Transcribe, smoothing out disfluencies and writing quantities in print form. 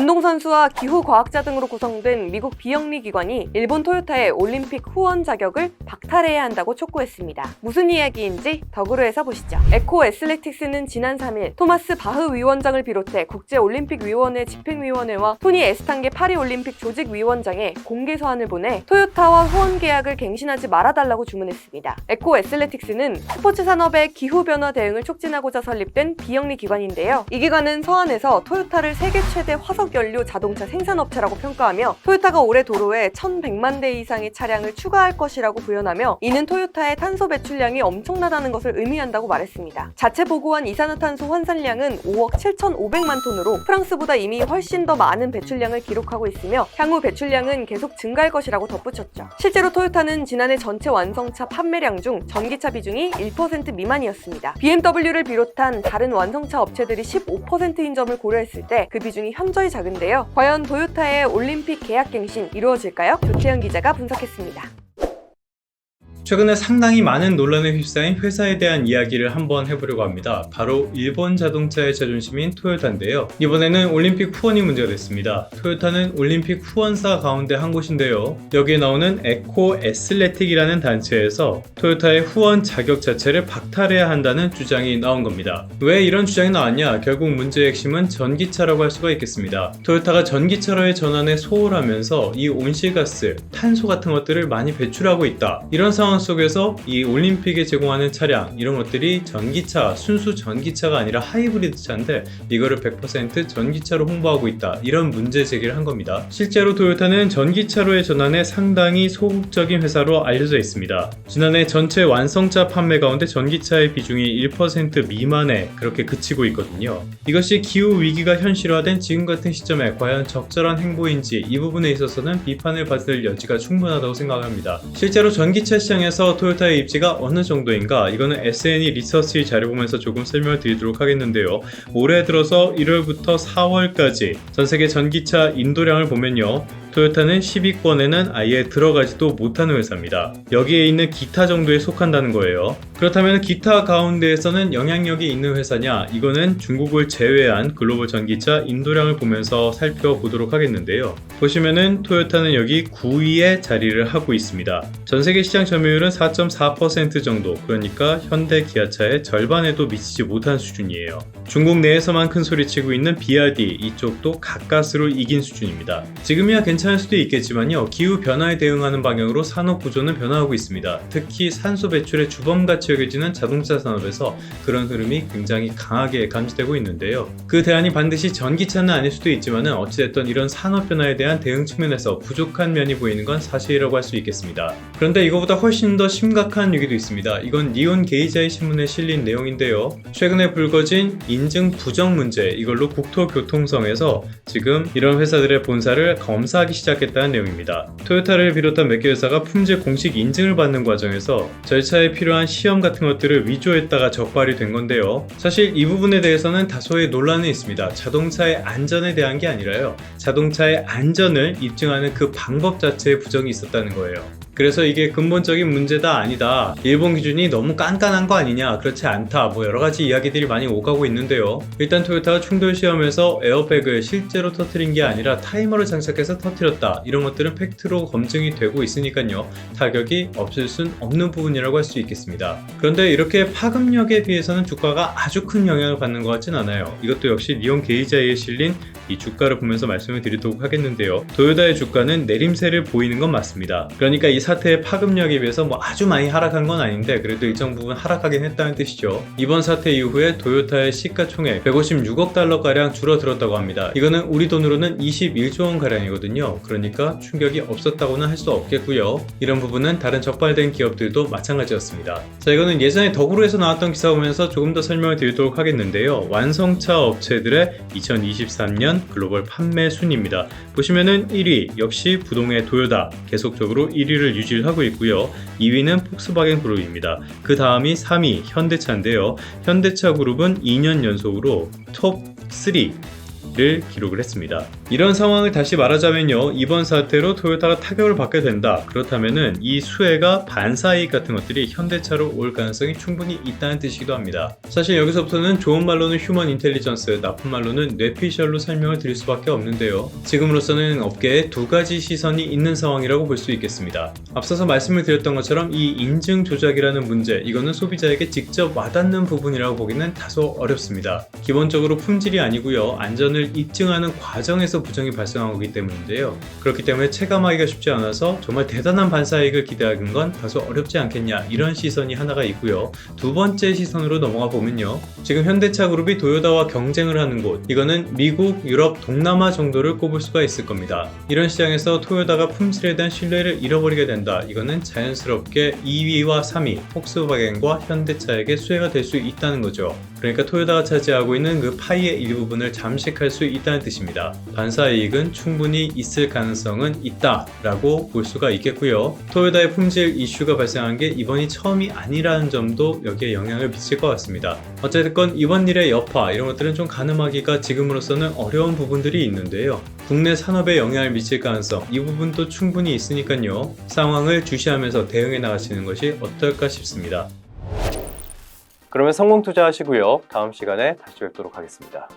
운동선수와 기후과학자 등으로 구성된 미국 비영리 기관이 일본 토요타의 올림픽 후원 자격을 박탈해야 한다고 촉구했습니다. 무슨 이야기인지 덕으로에서 보시죠. 에코 애슬레틱스는 지난 3일 토마스 바흐 위원장을 비롯해 국제올림픽위원회 집행위원회와 토니 에스탄게 파리올림픽 조직위원장에 공개 서한을 보내 토요타와 후원 계약을 갱신하지 말아달라고 주문했습니다. 에코 애슬레틱스는 스포츠 산업의 기후변화 대응을 촉진하고자 설립된 비영리 기관인데요. 이 기관은 서한에서 토요타를 세계 최대 화석연료 자동차 생산업체라고 평가하며 토요타가 올해 도로에 1,100만 대 이상의 차량을 추가할 것이라고 구현하며 이는 토요타의 탄소 배출량이 엄청나다는 것을 의미한다고 말했습니다. 자체 보고한 이산화탄소 환산량은 5억 7,500만 톤으로 프랑스보다 이미 훨씬 더 많은 배출량을 기록하고 있으며 향후 배출량은 계속 증가할 것이라고 덧붙였죠. 실제로 토요타는 지난해 전체 완성차 판매량 중 전기차 비중이 1% 미만이었습니다. BMW를 비롯한 다른 완성차 업체들이 15%인 점을 고려했을 때 그 비중이 현저히 작은데요. 과연 토요타의 올림픽 계약 갱신 이루어질까요? 조태현 기자가 분석했습니다. 최근에 상당히 많은 논란에 휩싸인 회사에 대한 이야기를 한번 해보려고 합니다. 바로 일본 자동차의 자존심인 토요타인데요. 이번에는 올림픽 후원이 문제가 됐습니다. 토요타는 올림픽 후원사 가운데 한 곳인데요. 여기에 나오는 에코 애슬레틱이라는 단체에서 토요타의 후원 자격 자체를 박탈해야 한다는 주장이 나온 겁니다. 왜 이런 주장이 나왔냐? 결국 문제의 핵심은 전기차라고 할 수가 있겠습니다. 토요타가 전기차로의 전환에 소홀하면서 이 온실가스, 탄소 같은 것들을 많이 배출하고 있다. 이런 상황 속에서 이 올림픽에 제공하는 차량 이런 것들이 전기차, 순수 전기차가 아니라 하이브리드 차인데 이거를 100% 전기차로 홍보하고 있다. 이런 문제 제기를 한 겁니다. 실제로 토요타는 전기차로의 전환에 상당히 소극적인 회사로 알려져 있습니다. 지난해 전체 완성차 판매 가운데 전기차의 비중이 1% 미만에 그렇게 그치고 있거든요. 이것이 기후 위기가 현실화된 지금 같은 시점에 과연 적절한 행보인지 이 부분에 있어서는 비판을 받을 여지가 충분하다고 생각합니다. 실제로 전기차 시장에서 토요타의 입지가 어느 정도인가? 이거는 S&E 리서치 자료 보면서 조금 설명을 드리도록 하겠는데요. 올해 들어서 1월부터 4월까지 전세계 전기차 인도량을 보면요. 토요타는 10위권에는 아예 들어가지도 못하는 회사입니다. 여기에 있는 기타 정도에 속한다는 거예요. 그렇다면 기타 가운데에서는 영향력이 있는 회사냐? 이거는 중국을 제외한 글로벌 전기차 인도량을 보면서 살펴보도록 하겠는데요. 보시면은 토요타는 여기 9위에 자리를 하고 있습니다. 전세계 시장 점유율은 4.4% 정도, 그러니까 현대 기아차의 절반에도 미치지 못한 수준이에요. 중국 내에서만 큰 소리치고 있는 BRD 이쪽도 가까스로 이긴 수준입니다. 지금이야 괜찮을 수도 있겠지만요. 기후 변화에 대응하는 방향으로 산업 구조는 변화하고 있습니다. 특히 산소 배출의 주범같이 여겨지는 자동차 산업에서 그런 흐름이 굉장히 강하게 감지되고 있는데요. 그 대안이 반드시 전기차는 아닐 수도 있지만은 어찌됐든 이런 산업 변화에 대한 대응 측면에서 부족한 면이 보이는 건 사실이라고 할 수 있겠습니다. 그런데 이거보다 훨씬 더 심각한 얘기도 있습니다. 이건 니온 게이자이 신문에 실린 내용인데요. 최근에 불거진 인증 부정 문제, 이걸로 국토교통성에서 지금 이런 회사들의 본사를 검사하기 시작했다는 내용입니다. 토요타를 비롯한 몇 개 회사가 품질 공식 인증을 받는 과정에서 절차에 필요한 시험 같은 것들을 위조했다가 적발이 된 건데요. 사실 이 부분에 대해서는 다소의 논란이 있습니다. 자동차의 안전에 대한 게 아니라요. 자동차의 안전을 입증하는 그 방법 자체에 부정이 있었다는 거예요. 그래서 이게 근본적인 문제다 아니다, 일본 기준이 너무 깐깐한 거 아니냐, 그렇지 않다, 뭐 여러가지 이야기들이 많이 오가고 있는데요. 일단 토요타가 충돌 시험에서 에어백을 실제로 터뜨린 게 아니라 타이머를 장착해서 터뜨렸다, 이런 것들은 팩트로 검증이 되고 있으니까요. 타격이 없을 순 없는 부분이라고 할 수 있겠습니다. 그런데 이렇게 파급력에 비해서는 주가가 아주 큰 영향을 받는 것 같진 않아요. 이것도 역시 니온 게이자이에 실린 이 주가를 보면서 말씀을 드리도록 하겠는데요. 토요타의 주가는 내림세를 보이는 건 맞습니다. 그러니까 이 사태의 파급력에 비해서 뭐 아주 많이 하락한 건 아닌데 그래도 일정 부분 하락하긴 했다는 뜻이죠. 이번 사태 이후에 토요타의 시가총액 156억 달러가량 줄어들었다고 합니다. 이거는 우리 돈으로는 21조 원 가량이거든요. 그러니까 충격이 없었다고는 할 수 없겠고요. 이런 부분은 다른 적발된 기업들도 마찬가지였습니다. 자, 이거는 예전에 더구로에서 나왔던 기사 보면서 조금 더 설명을 드리도록 하겠는데요. 완성차 업체들의 2023년 글로벌 판매 순위입니다. 보시면은 1위 역시 부동의 토요타, 계속적으로 1위를 유지하고 있고요. 2위는 폭스바겐 그룹입니다. 그 다음이 3위 현대차인데요. 현대차 그룹은 2년 연속으로 톱 3 2위를 기록을 했습니다. 이런 상황을 다시 말하자면요, 이번 사태로 토요타가 타격을 받게 된다. 그렇다면은 이 수혜가 반사이익 같은 것들이 현대차로 올 가능성이 충분히 있다는 뜻이기도 합니다. 사실 여기서부터는 좋은 말로는 휴먼 인텔리전스, 나쁜 말로는 뇌피셜로 설명을 드릴 수밖에 없는데요. 지금으로서는 업계에 두 가지 시선이 있는 상황이라고 볼 수 있겠습니다. 앞서서 말씀을 드렸던 것처럼 이 인증 조작이라는 문제, 이거는 소비자에게 직접 와닿는 부분이라고 보기는 다소 어렵습니다. 기본적으로 품질이 아니고요, 안전을 입증하는 과정에서 부정이 발생한 거기 때문인데요. 그렇기 때문에 체감하기가 쉽지 않아서 정말 대단한 반사이익을 기대하는 건 다소 어렵지 않겠냐, 이런 시선이 하나가 있고요. 두 번째 시선으로 넘어가 보면요, 지금 현대차 그룹이 토요타와 경쟁을 하는 곳, 이거는 미국, 유럽, 동남아 정도를 꼽을 수가 있을 겁니다. 이런 시장에서 토요타가 품질에 대한 신뢰를 잃어버리게 된다. 이거는 자연스럽게 2위와 3위, 폭스바겐과 현대차에게 수혜가 될 수 있다는 거죠. 그러니까 토요타가 차지하고 있는 그 파이의 일부분을 잠식할 수 있다는 뜻입니다. 반사이익은 충분히 있을 가능성은 있다라고 볼 수가 있겠고요. 토요타의 품질 이슈가 발생한 게 이번이 처음이 아니라는 점도 여기에 영향을 미칠 것 같습니다. 어쨌든 이번 일의 여파, 이런 것들은 좀 가늠하기가 지금으로서는 어려운 부분들이 있는데요. 국내 산업에 영향을 미칠 가능성, 이 부분도 충분히 있으니까요. 상황을 주시하면서 대응해 나가시는 것이 어떨까 싶습니다. 그러면 성공 투자하시고요. 다음 시간에 다시 뵙도록 하겠습니다.